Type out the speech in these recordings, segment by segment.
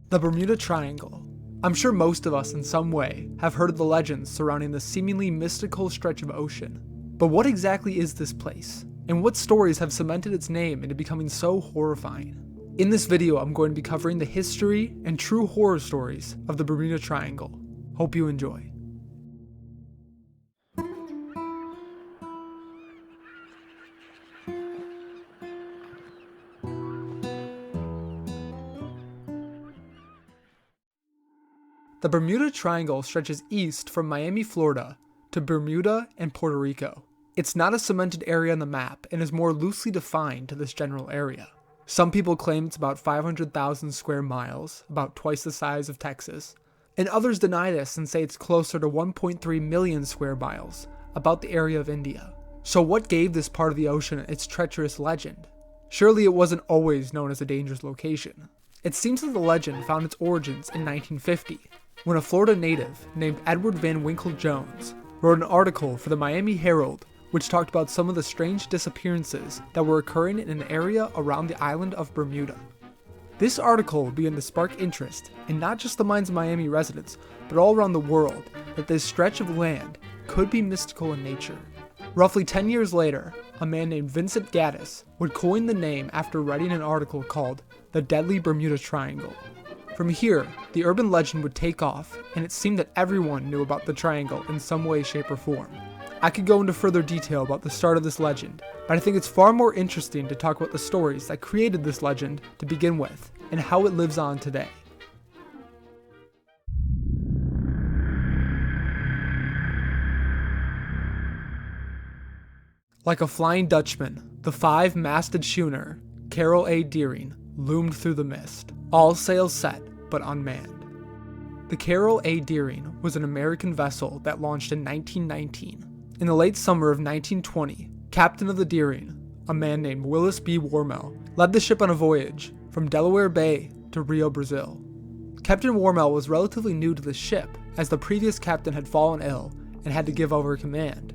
The Bermuda Triangle. I'm sure most of us in some way have heard of the legends surrounding this seemingly mystical stretch of ocean. But what exactly is this place? And what stories have cemented its name into becoming so horrifying? In this video, I'm going to be covering the history and true horror stories of the Bermuda Triangle. Hope you enjoy. The Bermuda Triangle stretches east from Miami, Florida, to Bermuda and Puerto Rico. It's not a cemented area on the map and is more loosely defined to this general area. Some people claim it's about 500,000 square miles, about twice the size of Texas, and others deny this and say it's closer to 1.3 million square miles, about the area of India. So what gave this part of the ocean its treacherous legend? Surely it wasn't always known as a dangerous location. It seems that the legend found its origins in 1950, when a Florida native named Edward Van Winkle Jones wrote an article for the Miami Herald which talked about some of the strange disappearances that were occurring in an area around the island of Bermuda. This article began to spark interest in not just the minds of Miami residents, but all around the world, that this stretch of land could be mystical in nature. Roughly 10 years later, a man named Vincent Gaddis would coin the name after writing an article called The Deadly Bermuda Triangle. From here, the urban legend would take off, and it seemed that everyone knew about the triangle in some way, shape, or form. I could go into further detail about the start of this legend, but I think it's far more interesting to talk about the stories that created this legend to begin with, and how it lives on today. Like a Flying Dutchman, the five-masted schooner, Carroll A loomed through the mist, all sails set but unmanned. The Carroll A was an American vessel that launched in 1919. In the late summer of 1920, captain of the Deering, a man named Willis B. Warmell, led the ship on a voyage from Delaware Bay to Rio, Brazil. Captain Warmell was relatively new to the ship, as the previous captain had fallen ill and had to give over command.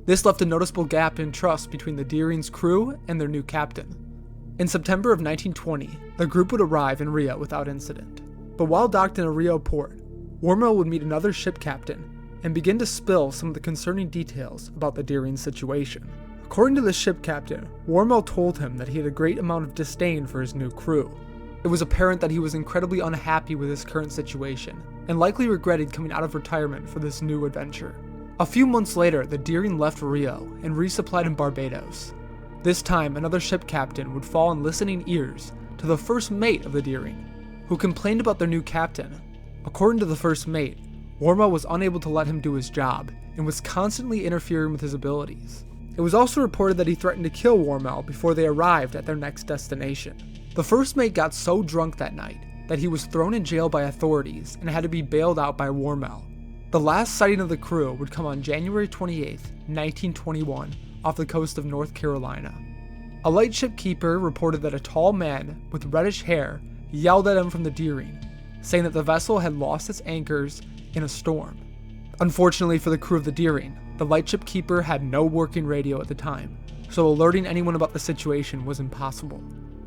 This left a noticeable gap in trust between the Deering's crew and their new captain. In September of 1920, the group would arrive in Rio without incident. But while docked in a Rio port, Warmell would meet another ship captain and begin to spill some of the concerning details about the Deering's situation. According to the ship captain, Warmell told him that he had a great amount of disdain for his new crew. It was apparent that he was incredibly unhappy with his current situation, and likely regretted coming out of retirement for this new adventure. A few months later, the Deering left Rio and resupplied in Barbados. This time, another ship captain would fall on listening ears to the first mate of the Deering, who complained about their new captain. According to the first mate, Warmell was unable to let him do his job, and was constantly interfering with his abilities. It was also reported that he threatened to kill Warmell before they arrived at their next destination. The first mate got so drunk that night that he was thrown in jail by authorities and had to be bailed out by Warmell. The last sighting of the crew would come on January 28, 1921, off the coast of North Carolina. A lightship keeper reported that a tall man with reddish hair yelled at him from the Deering, saying that the vessel had lost its anchors in a storm. Unfortunately for the crew of the Deering, the lightship keeper had no working radio at the time, so alerting anyone about the situation was impossible.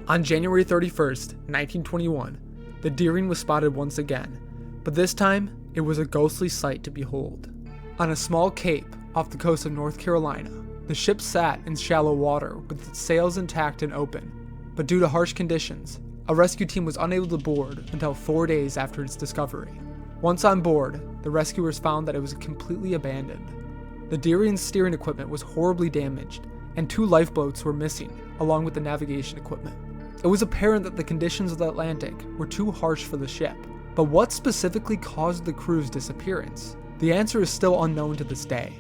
On January 31st, 1921, the Deering was spotted once again, but this time it was a ghostly sight to behold. On a small cape off the coast of North Carolina, the ship sat in shallow water with its sails intact and open, but due to harsh conditions, a rescue team was unable to board until 4 days after its discovery. Once on board, the rescuers found that it was completely abandoned. The Deering's steering equipment was horribly damaged, and 2 lifeboats were missing, along with the navigation equipment. It was apparent that the conditions of the Atlantic were too harsh for the ship, but what specifically caused the crew's disappearance? The answer is still unknown to this day,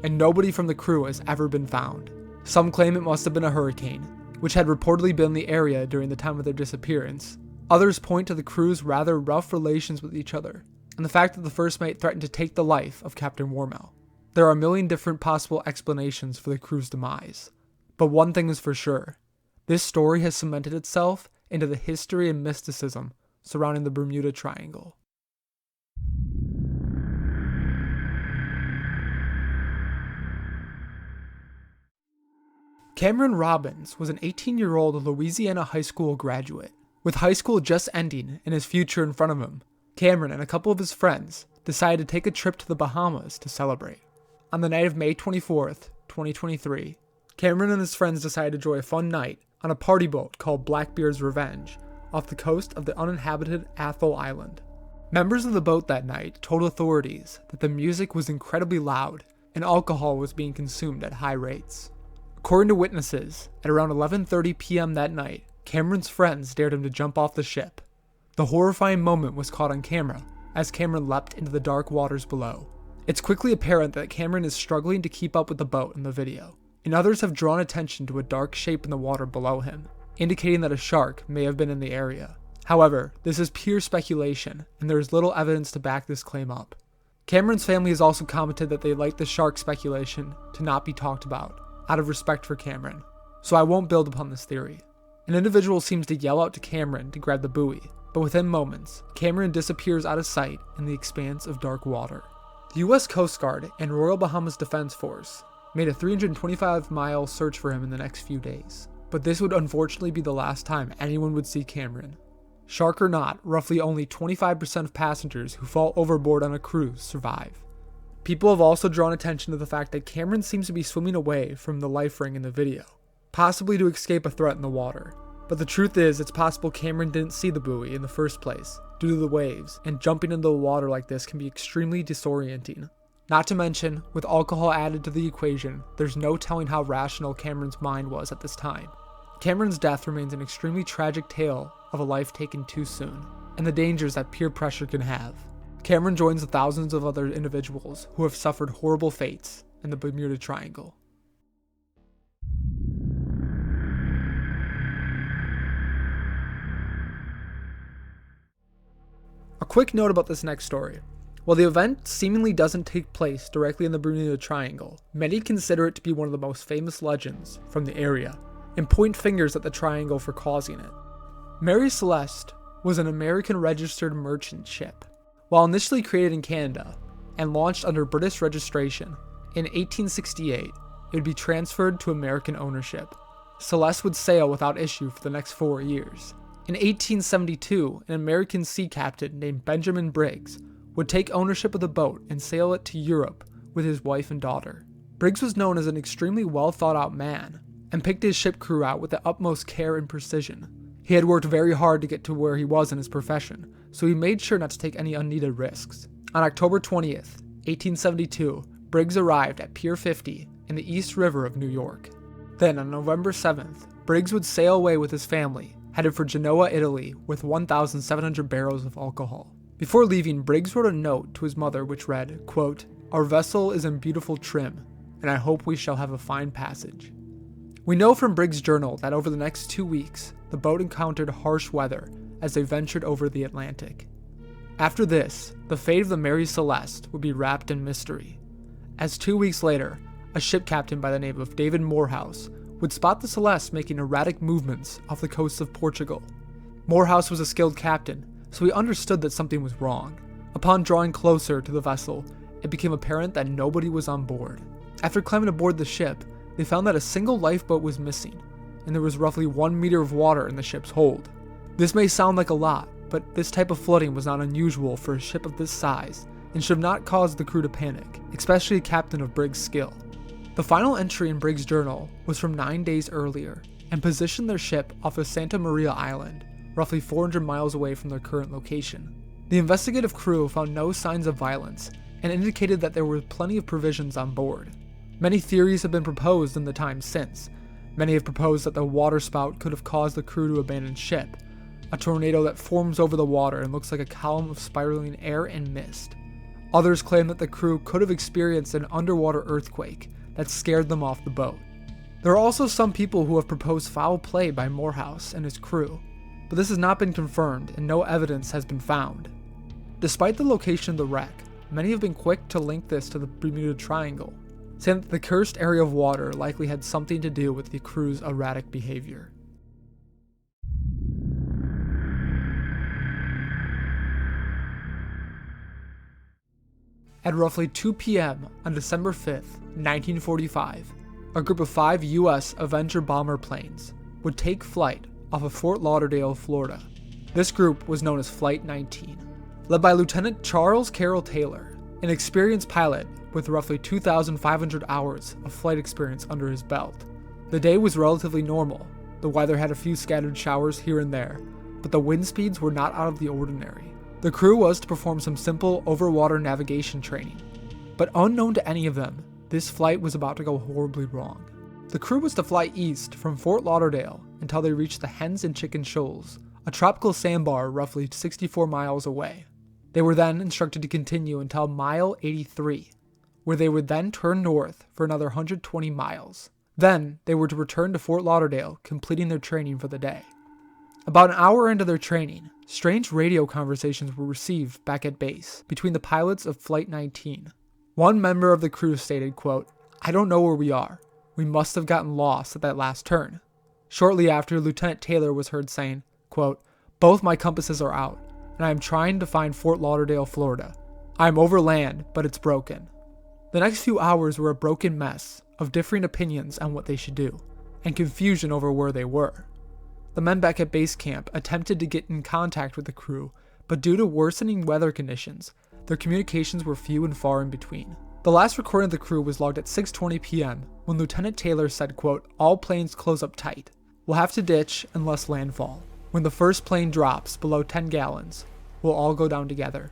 and nobody from the crew has ever been found. Some claim it must have been a hurricane, which had reportedly been in the area during the time of their disappearance. Others point to the crew's rather rough relations with each other, and the fact that the first mate threatened to take the life of Captain Warmell. There are a million different possible explanations for the crew's demise, but one thing is for sure: this story has cemented itself into the history and mysticism surrounding the Bermuda Triangle. Cameron Robbins was an 18-year-old Louisiana high school graduate. With high school just ending and his future in front of him, Cameron and a couple of his friends decided to take a trip to the Bahamas to celebrate. On the night of May 24th, 2023, Cameron and his friends decided to enjoy a fun night on a party boat called Blackbeard's Revenge off the coast of the uninhabited Athol Island. Members of the boat that night told authorities that the music was incredibly loud and alcohol was being consumed at high rates. According to witnesses, at around 11:30 p.m. that night, Cameron's friends dared him to jump off the ship. The horrifying moment was caught on camera as Cameron leapt into the dark waters below. It's quickly apparent that Cameron is struggling to keep up with the boat in the video, and others have drawn attention to a dark shape in the water below him, indicating that a shark may have been in the area. However, this is pure speculation, and there is little evidence to back this claim up. Cameron's family has also commented that they'd like the shark speculation to not be talked about, out of respect for Cameron, so I won't build upon this theory. An individual seems to yell out to Cameron to grab the buoy, but within moments, Cameron disappears out of sight in the expanse of dark water. The U.S. Coast Guard and Royal Bahamas Defense Force made a 325-mile search for him in the next few days, but this would unfortunately be the last time anyone would see Cameron. Shark or not, roughly only 25% of passengers who fall overboard on a cruise survive. People have also drawn attention to the fact that Cameron seems to be swimming away from the life ring in the video, possibly to escape a threat in the water. But the truth is, it's possible Cameron didn't see the buoy in the first place due to the waves, and jumping into the water like this can be extremely disorienting. Not to mention, with alcohol added to the equation, there's no telling how rational Cameron's mind was at this time. Cameron's death remains an extremely tragic tale of a life taken too soon, and the dangers that peer pressure can have. Cameron joins the thousands of other individuals who have suffered horrible fates in the Bermuda Triangle. A quick note about this next story. While the event seemingly doesn't take place directly in the Bermuda Triangle, many consider it to be one of the most famous legends from the area, and point fingers at the triangle for causing it. Mary Celeste was an American registered merchant ship. While initially created in Canada and launched under British registration, in 1868 it would be transferred to American ownership. Celeste would sail without issue for the next 4 years. In 1872, an American sea captain named Benjamin Briggs would take ownership of the boat and sail it to Europe with his wife and daughter. Briggs was known as an extremely well thought out man and picked his ship crew out with the utmost care and precision. He had worked very hard to get to where he was in his profession, so he made sure not to take any unneeded risks. On October 20th, 1872, Briggs arrived at Pier 50 in the East River of New York. Then on November 7th, Briggs would sail away with his family, headed for Genoa, Italy, with 1,700 barrels of alcohol. Before leaving, Briggs wrote a note to his mother which read, quote, "Our vessel is in beautiful trim, and I hope we shall have a fine passage." We know from Briggs' journal that over the next 2 weeks, the boat encountered harsh weather as they ventured over the Atlantic. After this, the fate of the Mary Celeste would be wrapped in mystery, as 2 weeks later, a ship captain by the name of David Morehouse would spot the Celeste making erratic movements off the coast of Portugal. Morehouse was a skilled captain, so he understood that something was wrong. Upon drawing closer to the vessel, it became apparent that nobody was on board. After climbing aboard the ship, they found that a single lifeboat was missing, and there was roughly 1 meter of water in the ship's hold. This may sound like a lot, but this type of flooding was not unusual for a ship of this size, and should have not caused the crew to panic, especially a captain of Briggs' skill. The final entry in Briggs' journal was from 9 days earlier, and positioned their ship off of Santa Maria Island, roughly 400 miles away from their current location. The investigative crew found no signs of violence, and indicated that there were plenty of provisions on board. Many theories have been proposed in the time since. Many have proposed that the waterspout could have caused the crew to abandon ship, a tornado that forms over the water and looks like a column of spiraling air and mist. Others claim that the crew could have experienced an underwater earthquake that scared them off the boat. There are also some people who have proposed foul play by Morehouse and his crew, but this has not been confirmed and no evidence has been found. Despite the location of the wreck, many have been quick to link this to the Bermuda Triangle, saying that the cursed area of water likely had something to do with the crew's erratic behavior. At roughly 2 p.m. on December 5th, 1945, a group of 5 U.S. Avenger bomber planes would take flight off of Fort Lauderdale, Florida. This group was known as Flight 19, led by Lieutenant Charles Carroll Taylor, an experienced pilot with roughly 2,500 hours of flight experience under his belt. The day was relatively normal. The weather had a few scattered showers here and there, but the wind speeds were not out of the ordinary. The crew was to perform some simple overwater navigation training, but unknown to any of them, this flight was about to go horribly wrong. The crew was to fly east from Fort Lauderdale until they reached the Hens and Chicken Shoals, a tropical sandbar roughly 64 miles away. They were then instructed to continue until mile 83, where they would then turn north for another 120 miles. Then, they were to return to Fort Lauderdale, completing their training for the day. About an hour into their training, strange radio conversations were received back at base between the pilots of Flight 19. One member of the crew stated, quote, "I don't know where we are. We must have gotten lost at that last turn." Shortly after, Lieutenant Taylor was heard saying, quote, "Both my compasses are out, and I am trying to find Fort Lauderdale, Florida. I am over land, but it's broken." The next few hours were a broken mess of differing opinions on what they should do, and confusion over where they were. The men back at base camp attempted to get in contact with the crew, but due to worsening weather conditions, their communications were few and far in between. The last recording of the crew was logged at 6:20 p.m. when Lieutenant Taylor said, quote, "All planes close up tight. We'll have to ditch unless landfall. When the first plane drops below 10 gallons, we'll all go down together."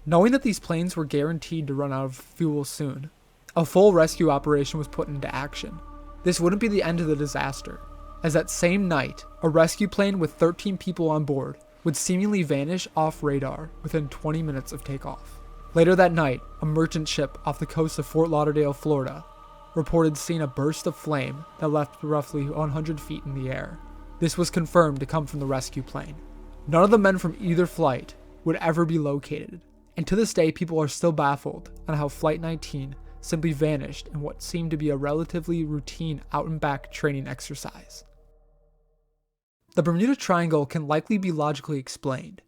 Knowing that these planes were guaranteed to run out of fuel soon, a full rescue operation was put into action. This wouldn't be the end of the disaster, as that same night, a rescue plane with 13 people on board would seemingly vanish off radar within 20 minutes of takeoff. Later that night, a merchant ship off the coast of Fort Lauderdale, Florida, reported seeing a burst of flame that left roughly 100 feet in the air. This was confirmed to come from the rescue plane. None of the men from either flight would ever be located, and to this day people are still baffled on how Flight 19 simply vanished in what seemed to be a relatively routine out-and-back training exercise. The Bermuda Triangle can likely be logically explained,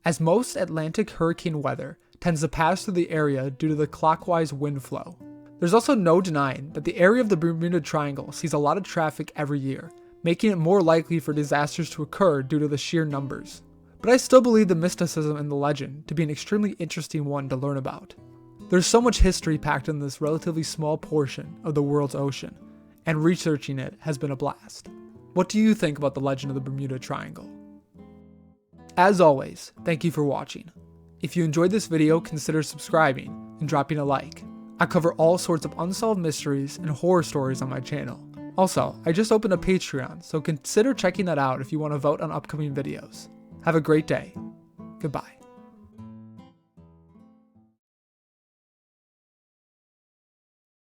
as most Atlantic hurricane weather tends to pass through the area due to the clockwise wind flow. There's also no denying that the area of the Bermuda Triangle sees a lot of traffic every year, making it more likely for disasters to occur due to the sheer numbers. But I still believe the mysticism in the legend to be an extremely interesting one to learn about. There's so much history packed in this relatively small portion of the world's ocean, and researching it has been a blast. What do you think about the legend of the Bermuda Triangle? As always, thank you for watching. If you enjoyed this video, consider subscribing and dropping a like. I cover all sorts of unsolved mysteries and horror stories on my channel. Also, I just opened a Patreon, so consider checking that out if you want to vote on upcoming videos. Have a great day. Goodbye.